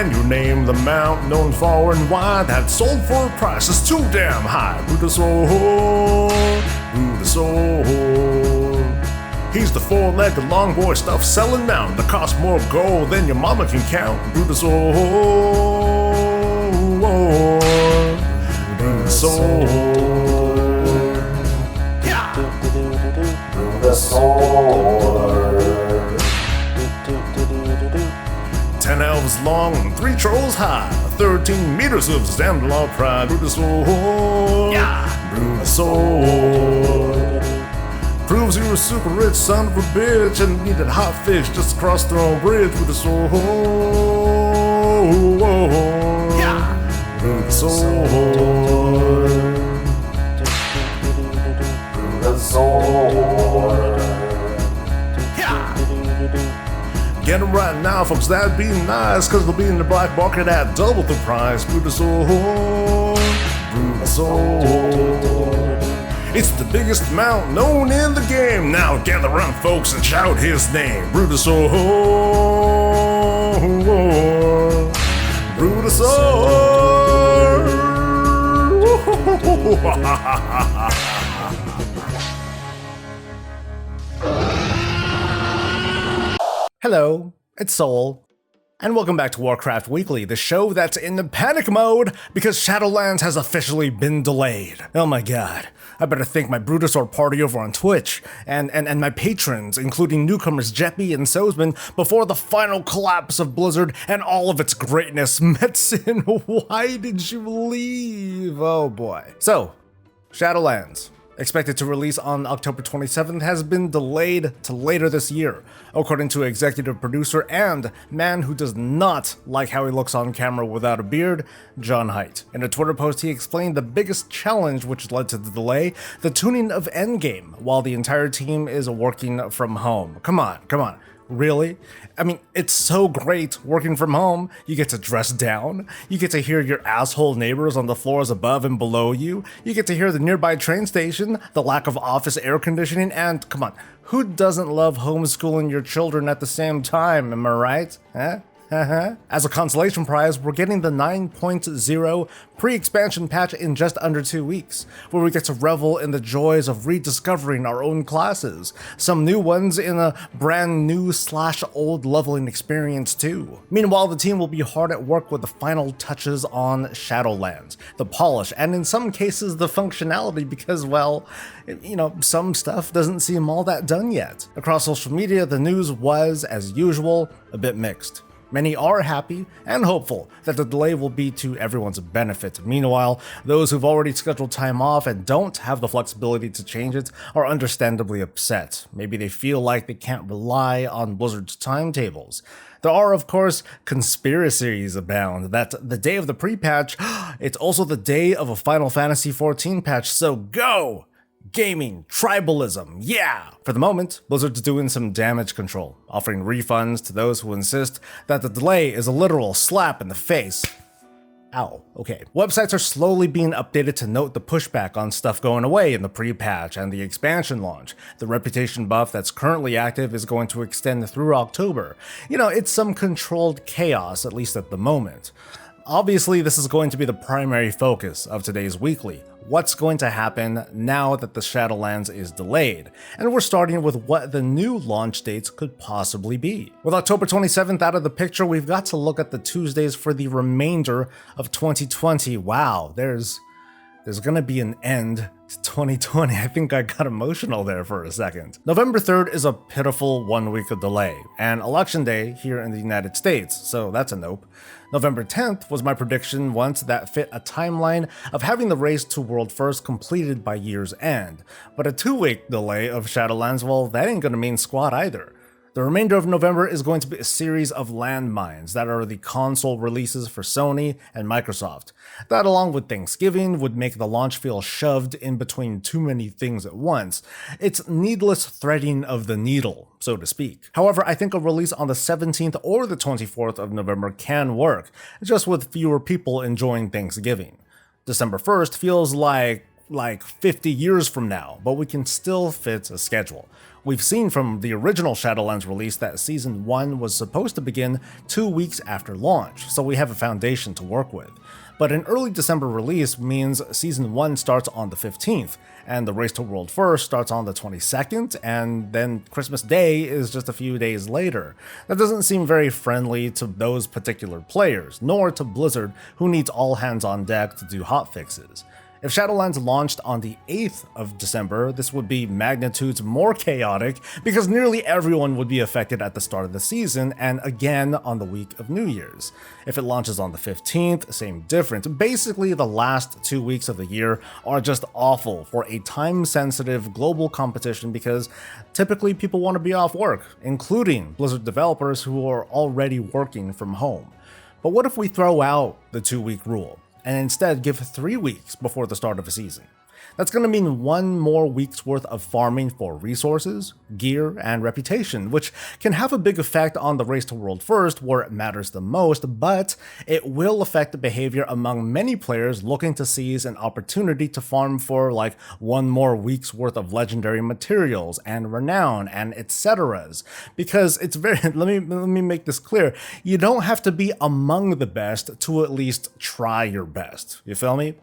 Can you name the mount known far and wide that sold for a price that's too damn high? Brutosaur. He's the four-legged long boy stuff selling mount that costs more gold than your mama can count. Brutosaur. Yeah. Brutosaur. 10 elves long and 3 trolls high, 13 meters of Zandalot pride. Brutosaur. Yeah. Brutosaur. Proves you're a super rich son of a bitch and needed hot fish just across the own bridge. Brutosaur. Yeah. Brutosaur. Brutosaur. Yeah. Get them right now, folks, that'd be nice, cause they'll be in the black market at double the price. Brutosaur. Brutosaur. It's the biggest mount known in the game. Now gather round, folks, and shout his name. Brutosaur. Brutosaur. Hello, it's Soul, and welcome back to Warcraft Weekly, the show that's in the panic mode because Shadowlands has officially been delayed. Oh my god, I better thank my Brutosaur party over on Twitch, and my patrons, including newcomers Jeppy and Sozman, before the final collapse of Blizzard and all of its greatness. Metzin, why did you leave? Oh boy. So, Shadowlands, expected to release on October 27th, has been delayed to later this year, according to executive producer and man who does not like how he looks on camera without a beard, John Haidt. In a Twitter post, he explained the biggest challenge which led to the delay: the tuning of Endgame, while the entire team is working from home. Come on. Really? I mean, it's so great working from home. You get to dress down. You get to hear your asshole neighbors on the floors above and below you. You get to hear the nearby train station, the lack of office air conditioning, and come on, who doesn't love homeschooling your children at the same time, am I right? Huh? As a consolation prize, we're getting the 9.0 pre-expansion patch in just under 2 weeks, where we get to revel in the joys of rediscovering our own classes, some new ones in a brand new / old leveling experience too. Meanwhile, the team will be hard at work with the final touches on Shadowlands, the polish, and in some cases the functionality, because, well, you know, some stuff doesn't seem all that done yet. Across social media, the news was, as usual, a bit mixed. Many are happy and hopeful that the delay will be to everyone's benefit. Meanwhile, those who've already scheduled time off and don't have the flexibility to change it are understandably upset. Maybe they feel like they can't rely on Blizzard's timetables. There are, of course, conspiracies abound that the day of the pre-patch, it's also the day of a Final Fantasy XIV patch, so go! Gaming, tribalism, yeah! For the moment, Blizzard's doing some damage control, offering refunds to those who insist that the delay is a literal slap in the face. Ow, okay. Websites are slowly being updated to note the pushback on stuff going away in the pre-patch and the expansion launch. The reputation buff that's currently active is going to extend through October. You know, it's some controlled chaos, at least at the moment. Obviously, this is going to be the primary focus of today's weekly. What's going to happen now that the Shadowlands is delayed? And we're starting with what the new launch dates could possibly be. With October 27th out of the picture, we've got to look at the Tuesdays for the remainder of 2020. Wow, there's gonna be an end to 2020. I think I got emotional there for a second. November 3rd is a pitiful 1 week of delay, and Election Day here in the United States, so that's a nope. November 10th was my prediction once that fit a timeline of having the race to World First completed by year's end. But a 2-week delay of Shadowlands, well, that ain't gonna mean squat either. The remainder of November is going to be a series of landmines that are the console releases for Sony and Microsoft. That, along with Thanksgiving, would make the launch feel shoved in between too many things at once. It's needless threading of the needle, so to speak. However, I think a release on the 17th or the 24th of November can work, just with fewer people enjoying Thanksgiving. December 1st feels like 50 years from now, but we can still fit a schedule. We've seen from the original Shadowlands release that Season 1 was supposed to begin 2 weeks after launch, so we have a foundation to work with. But an early December release means Season 1 starts on the 15th, and the Race to World First starts on the 22nd, and then Christmas Day is just a few days later. That doesn't seem very friendly to those particular players, nor to Blizzard, who needs all hands on deck to do hotfixes. If Shadowlands launched on the 8th of December, this would be magnitudes more chaotic because nearly everyone would be affected at the start of the season and again on the week of New Year's. If it launches on the 15th, same difference. Basically, the last 2 weeks of the year are just awful for a time-sensitive global competition because typically people want to be off work, including Blizzard developers who are already working from home. But what if we throw out the 2-week rule and instead give 3 weeks before the start of a season? That's going to mean 1 more week's worth of farming for resources, gear, and reputation, which can have a big effect on the Race to World First where it matters the most, but it will affect the behavior among many players looking to seize an opportunity to farm for like 1 more week's worth of legendary materials and renown and etceteras. Because it's very, let me make this clear, you don't have to be among the best to at least try your best. You feel me?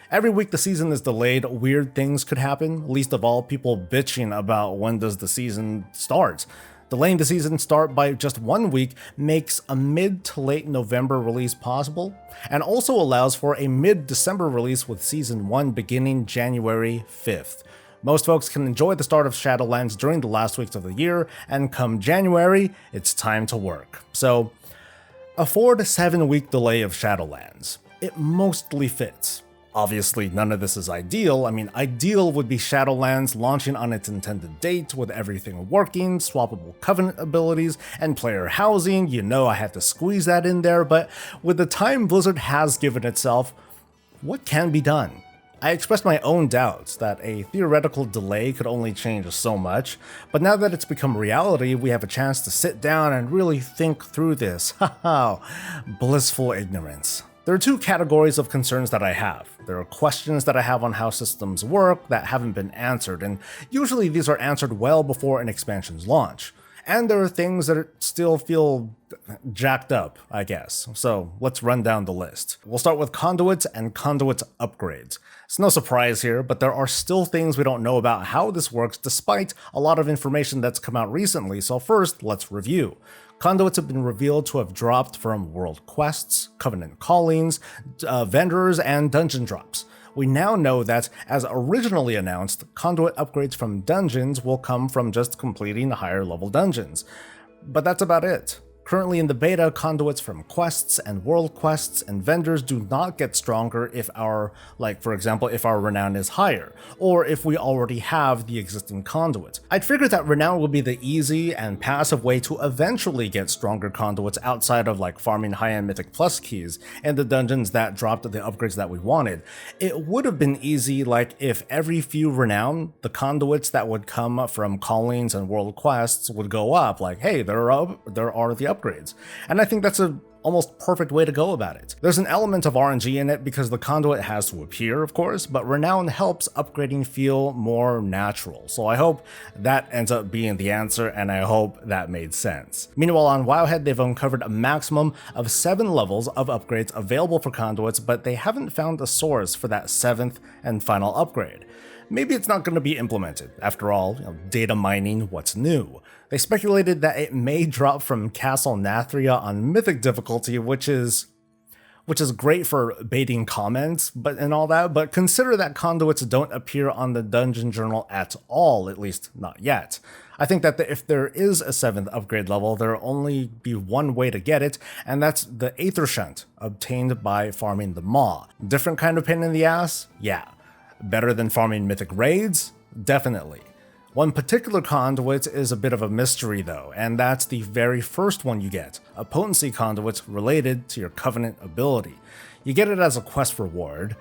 Every week the season is delayed, weird things could happen, least of all people bitching about when does the season start. Delaying the season start by just 1 week makes a mid to late November release possible, and also allows for a mid-December release with Season 1 beginning January 5th. Most folks can enjoy the start of Shadowlands during the last weeks of the year, and come January, it's time to work. So, a 4 to 7 week delay of Shadowlands. It mostly fits. Obviously, none of this is ideal. I mean, ideal would be Shadowlands launching on its intended date with everything working, swappable Covenant abilities, and player housing. You know I had to squeeze that in there, but with the time Blizzard has given itself, what can be done? I expressed my own doubts that a theoretical delay could only change so much, but now that it's become reality, we have a chance to sit down and really think through this. Haha, blissful ignorance. There are 2 categories of concerns that I have. There are questions that I have on how systems work that haven't been answered, and usually these are answered well before an expansion's launch. And there are things that still feel jacked up, I guess. So let's run down the list. We'll start with Conduit and Conduit upgrades. It's no surprise here, but there are still things we don't know about how this works despite a lot of information that's come out recently, so first, let's review. Conduits have been revealed to have dropped from world quests, Covenant callings, vendors, and dungeon drops. We now know that, as originally announced, Conduit upgrades from dungeons will come from just completing higher level dungeons. But that's about it. Currently in the beta, conduits from quests and world quests and vendors do not get stronger if our, for example, if our renown is higher, or if we already have the existing conduit. I'd figured that renown would be the easy and passive way to eventually get stronger conduits outside of farming high-end Mythic Plus keys and the dungeons that dropped the upgrades that we wanted. It would have been easy if every few renown, the conduits that would come from callings and world quests would go up, hey, there are the upgrades. And I think that's a almost perfect way to go about it. There's an element of RNG in it because the conduit has to appear, of course, but renown helps upgrading feel more natural. So I hope that ends up being the answer, and I hope that made sense. Meanwhile, on Wowhead, they've uncovered a maximum of 7 levels of upgrades available for conduits, but they haven't found a source for that 7th and final upgrade. Maybe it's not going to be implemented. After all, data mining, what's new? They speculated that it may drop from Castle Nathria on Mythic difficulty, which is great for baiting comments and all that, but consider that conduits don't appear on the dungeon journal at all, at least not yet. I think that if there is a 7th upgrade level, there'll only be one way to get it, and that's the Aether Shunt, obtained by farming the Maw. Different kind of pain in the ass? Yeah. Better than farming Mythic Raids? Definitely. One particular conduit is a bit of a mystery though, and that's the very first one you get, a potency conduit related to your Covenant ability. You get it as a quest reward.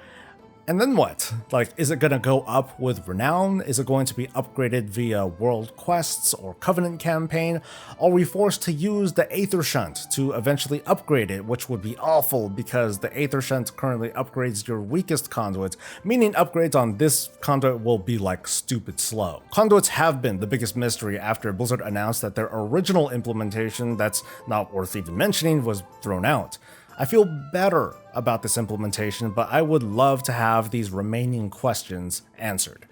And then what? Like, is it gonna go up with Renown? Is it going to be upgraded via World Quests or Covenant campaign? Are we forced to use the Aether Shunt to eventually upgrade it, which would be awful because the Aether Shunt currently upgrades your weakest conduit, meaning upgrades on this conduit will be like stupid slow. Conduits have been the biggest mystery after Blizzard announced that their original implementation, that's not worth even mentioning, was thrown out. I feel better about this implementation, but I would love to have these remaining questions answered.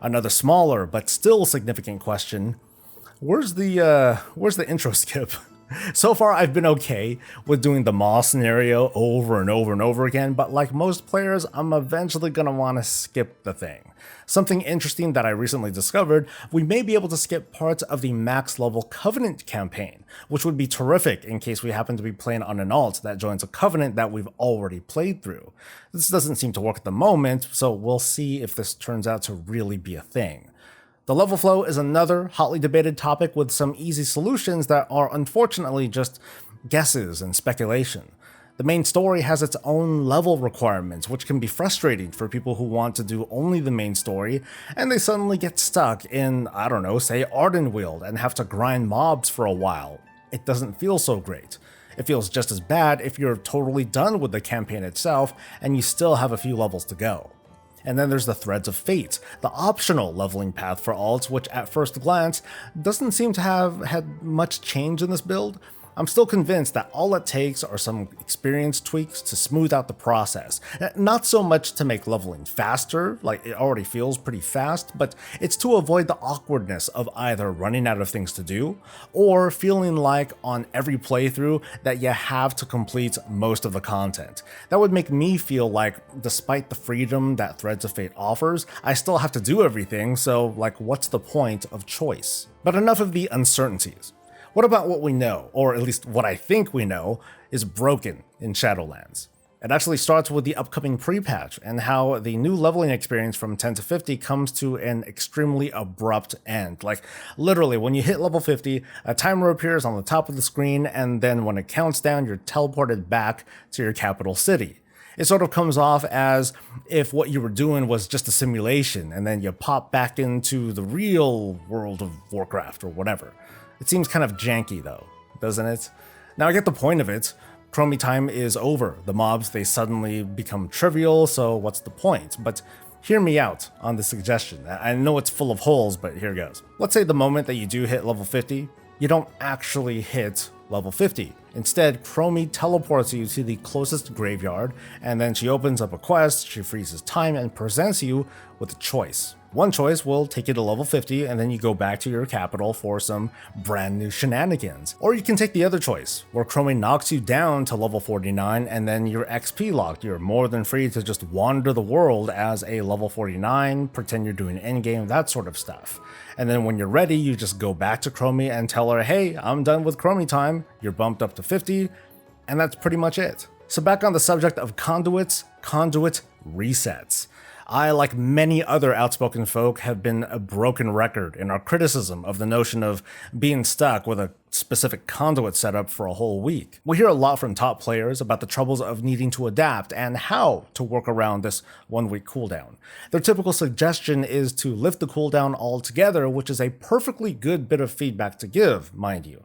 Another smaller but still significant question: where's the intro skip? So far, I've been okay with doing the Maw scenario over and over and over again, but like most players, I'm eventually gonna want to skip the thing. Something interesting that I recently discovered: we may be able to skip parts of the max level Covenant campaign, which would be terrific in case we happen to be playing on an alt that joins a Covenant that we've already played through. This doesn't seem to work at the moment, so we'll see if this turns out to really be a thing. The level flow is another hotly debated topic with some easy solutions that are unfortunately just guesses and speculation. The main story has its own level requirements, which can be frustrating for people who want to do only the main story, and they suddenly get stuck in, I don't know, say Ardenweald and have to grind mobs for a while. It doesn't feel so great. It feels just as bad if you're totally done with the campaign itself and you still have a few levels to go. And then there's the Threads of Fate, the optional leveling path for alts, which at first glance doesn't seem to have had much change in this build. I'm still convinced that all it takes are some experience tweaks to smooth out the process. Not so much to make leveling faster, like it already feels pretty fast, but it's to avoid the awkwardness of either running out of things to do, or feeling like on every playthrough that you have to complete most of the content. That would make me feel like, despite the freedom that Threads of Fate offers, I still have to do everything, so like what's the point of choice? But enough of the uncertainties. What about what we know, or at least what I think we know, is broken in Shadowlands? It actually starts with the upcoming pre-patch and how the new leveling experience from 10 to 50 comes to an extremely abrupt end. Like, literally, when you hit level 50, a timer appears on the top of the screen, and then when it counts down, you're teleported back to your capital city. It sort of comes off as if what you were doing was just a simulation, and then you pop back into the real world of Warcraft or whatever. It seems kind of janky though, doesn't it? Now I get the point of it. Chromie time is over. The mobs, they suddenly become trivial, so what's the point? But hear me out on the suggestion. I know it's full of holes, but here goes. Let's say the moment that you do hit level 50, you don't actually hit level 50. Instead, Chromie teleports you to the closest graveyard, and then she opens up a quest, she freezes time, and presents you with a choice. One choice will take you to level 50, and then you go back to your capital for some brand new shenanigans. Or you can take the other choice, where Chromie knocks you down to level 49, and then you're XP locked. You're more than free to just wander the world as a level 49, pretend you're doing endgame, that sort of stuff. And then when you're ready, you just go back to Chromie and tell her, hey, I'm done with Chromie time. You're bumped up to 50, and that's pretty much it. So back on the subject of conduits, conduit resets. I, like many other outspoken folk, have been a broken record in our criticism of the notion of being stuck with a specific conduit setup for a whole week. We hear a lot from top players about the troubles of needing to adapt and how to work around this 1 week cooldown. Their typical suggestion is to lift the cooldown altogether, which is a perfectly good bit of feedback to give, mind you.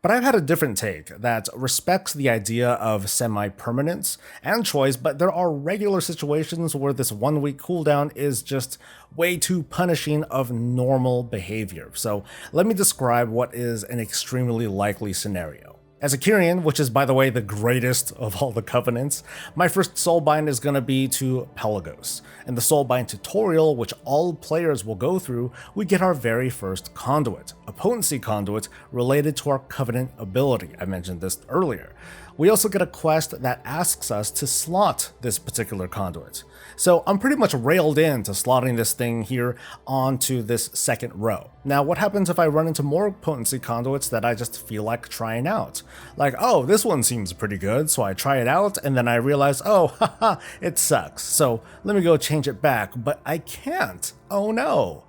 But I've had a different take that respects the idea of semi-permanence and choice, but there are regular situations where this 1 week cooldown is just way too punishing of normal behavior. So let me describe what is an extremely likely scenario. As a Kyrian, which is by the way the greatest of all the covenants, my first soulbind is going to be to Pelagos. In the soulbind tutorial, which all players will go through, we get our very first conduit, a potency conduit related to our covenant ability. I mentioned this earlier. We also get a quest that asks us to slot this particular conduit. So I'm pretty much railed into slotting this thing here onto this second row. Now, what happens if I run into more potency conduits that I just feel like trying out? Like, oh, this one seems pretty good, so I try it out, and then I realize, oh, haha, it sucks. So let me go change it back, but I can't. Oh no.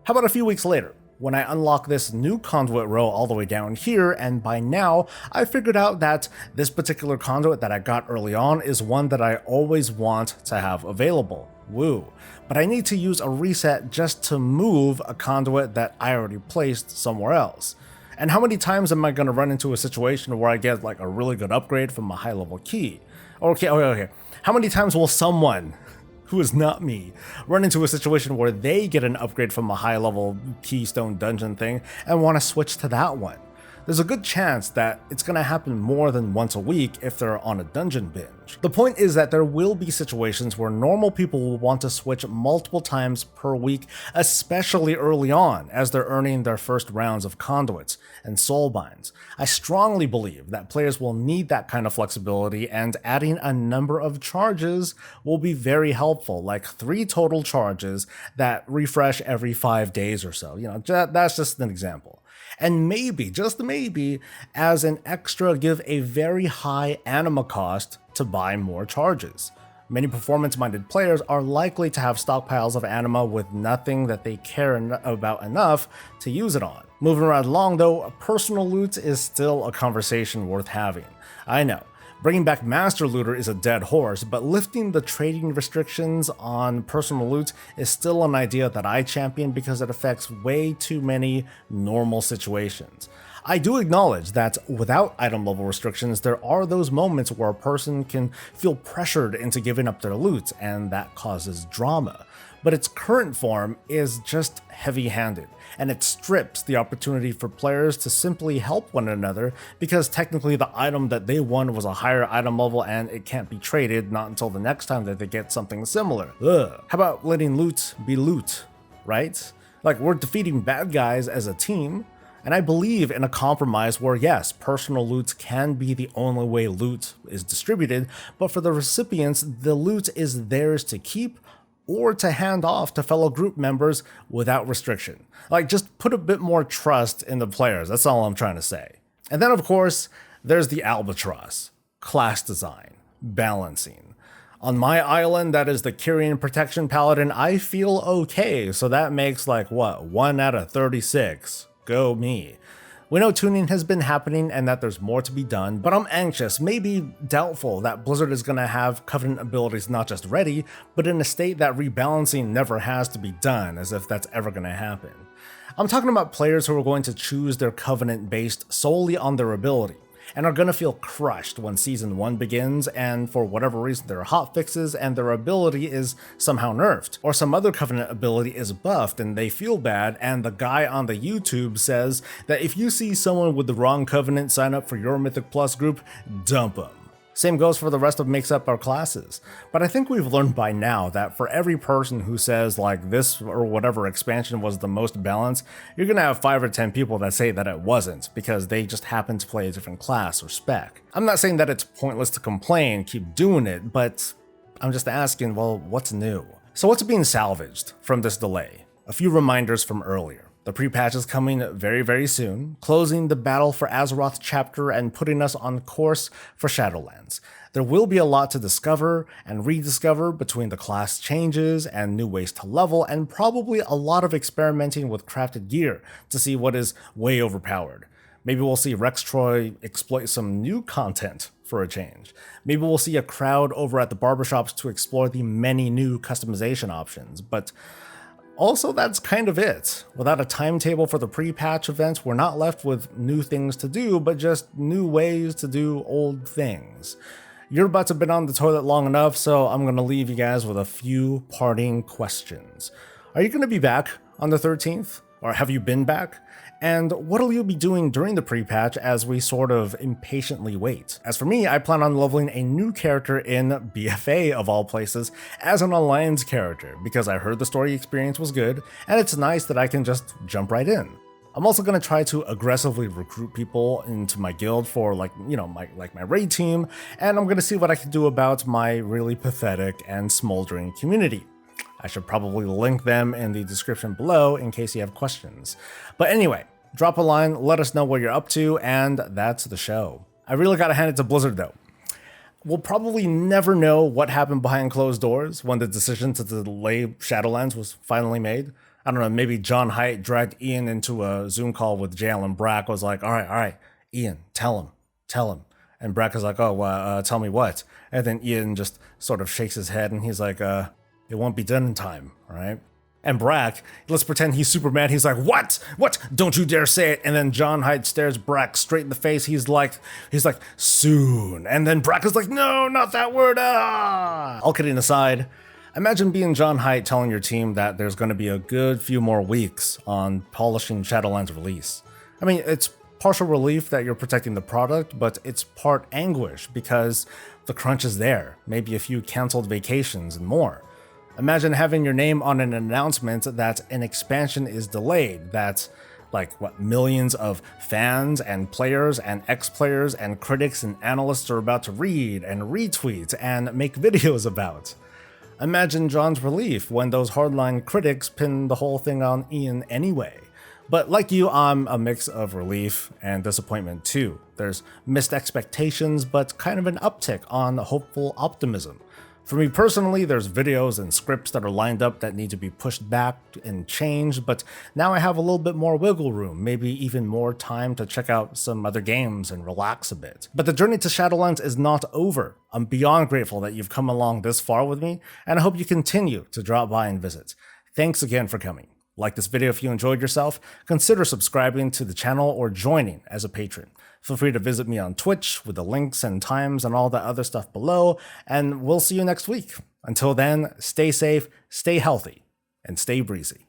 How about a few weeks later, when I unlock this new conduit row all the way down here, and by now I figured out that this particular conduit that I got early on is one that I always want to have available. Woo. But I need to use a reset just to move a conduit that I already placed somewhere else. And how many times am I going to run into a situation where I get like a really good upgrade from a high level key? Okay. How many times will someone who is not me run into a situation where they get an upgrade from a high level keystone dungeon thing and want to switch to that one? There's a good chance that it's going to happen more than once a week if they're on a dungeon binge. The point is that there will be situations where normal people will want to switch multiple times per week, especially early on as they're earning their first rounds of conduits and soulbinds. I strongly believe that players will need that kind of flexibility, and adding a number of charges will be very helpful, like 3 total charges that refresh every 5 days or so. That's just an example. And maybe, just maybe, as an extra, give a very high anima cost to buy more charges. Many performance-minded players are likely to have stockpiles of anima with nothing that they care about enough to use it on. Moving right along though, personal loot is still a conversation worth having. I know. Bringing back Master Looter is a dead horse, but lifting the trading restrictions on personal loot is still an idea that I champion because it affects way too many normal situations. I do acknowledge that without item level restrictions, there are those moments where a person can feel pressured into giving up their loot, and that causes drama. But its current form is just heavy-handed, and it strips the opportunity for players to simply help one another because technically the item that they won was a higher item level and it can't be traded not until the next time that they get something similar. Ugh. How about letting loot be loot, right? Like, we're defeating bad guys as a team, and I believe in a compromise where yes, personal loot can be the only way loot is distributed, but for the recipients, the loot is theirs to keep or to hand off to fellow group members without restriction. Like, just put a bit more trust in the players, that's all I'm trying to say. And then of course, there's the albatross, class design, balancing. On my island, that is the Kyrian Protection Paladin, I feel okay, so that makes like what, 1 out of 36, go me. We know tuning has been happening and that there's more to be done, but I'm anxious, maybe doubtful, that Blizzard is going to have Covenant abilities not just ready, but in a state that rebalancing never has to be done, as if that's ever going to happen. I'm talking about players who are going to choose their Covenant based solely on their ability, and are going to feel crushed when Season 1 begins and for whatever reason there are hotfixes and their ability is somehow nerfed, or some other Covenant ability is buffed and they feel bad, and the guy on the YouTube says that if you see someone with the wrong Covenant sign up for your Mythic Plus group, dump them. Same goes for the rest of makes up our classes. But I think we've learned by now that for every person who says like this or whatever expansion was the most balanced, you're gonna have 5 or 10 people that say that it wasn't because they just happen to play a different class or spec. I'm not saying that it's pointless to complain, keep doing it, but I'm just asking, well, what's new? So what's being salvaged from this delay? A few reminders from earlier. The pre-patch is coming very, very soon, closing the Battle for Azeroth chapter and putting us on course for Shadowlands. There will be a lot to discover and rediscover between the class changes and new ways to level, and probably a lot of experimenting with crafted gear to see what is way overpowered. Maybe we'll see Rex Troy exploit some new content for a change. Maybe we'll see a crowd over at the barbershops to explore the many new customization options, but also, that's kind of it. Without a timetable for the pre-patch events, we're not left with new things to do, but just new ways to do old things. Your butts have been on the toilet long enough, so I'm going to leave you guys with a few parting questions. Are you going to be back on the 13th? Or have you been back? And what'll you be doing during the pre-patch as we sort of impatiently wait? As for me, I plan on leveling a new character in BFA of all places as an Alliance character because I heard the story experience was good and it's nice that I can just jump right in. I'm also going to try to aggressively recruit people into my guild for my raid team, and I'm going to see what I can do about my really pathetic and smoldering community. I should probably link them in the description below in case you have questions. But anyway, drop a line, let us know what you're up to, and that's the show. I really gotta hand it to Blizzard though. We'll probably never know what happened behind closed doors when the decision to delay Shadowlands was finally made. I don't know, maybe John Haidt dragged Ian into a Zoom call with Jalen Brack, was like, all right, Ian, tell him. And Brack is like, tell me what? And then Ian just sort of shakes his head and he's like, It won't be done in time, right? And Brack, let's pretend he's super mad. He's like, what? What? Don't you dare say it. And then John Hyde stares Brack straight in the face. He's like, soon. And then Brack is like, no, not that word. Ah! All kidding aside, imagine being John Hyde telling your team that there's going to be a good few more weeks on polishing Shadowlands release. I mean, it's partial relief that you're protecting the product, but it's part anguish because the crunch is there. Maybe a few canceled vacations and more. Imagine having your name on an announcement that an expansion is delayed, that millions of fans and players and ex-players and critics and analysts are about to read and retweet and make videos about. Imagine John's relief when those hardline critics pin the whole thing on Ian anyway. But like you, I'm a mix of relief and disappointment too. There's missed expectations, but kind of an uptick on hopeful optimism. For me personally, there's videos and scripts that are lined up that need to be pushed back and changed, but now I have a little bit more wiggle room, maybe even more time to check out some other games and relax a bit. But the journey to Shadowlands is not over. I'm beyond grateful that you've come along this far with me, and I hope you continue to drop by and visit. Thanks again for coming. Like this video if you enjoyed yourself, consider subscribing to the channel or joining as a patron. Feel free to visit me on Twitch with the links and times and all that other stuff below, and we'll see you next week. Until then, stay safe, stay healthy, and stay breezy.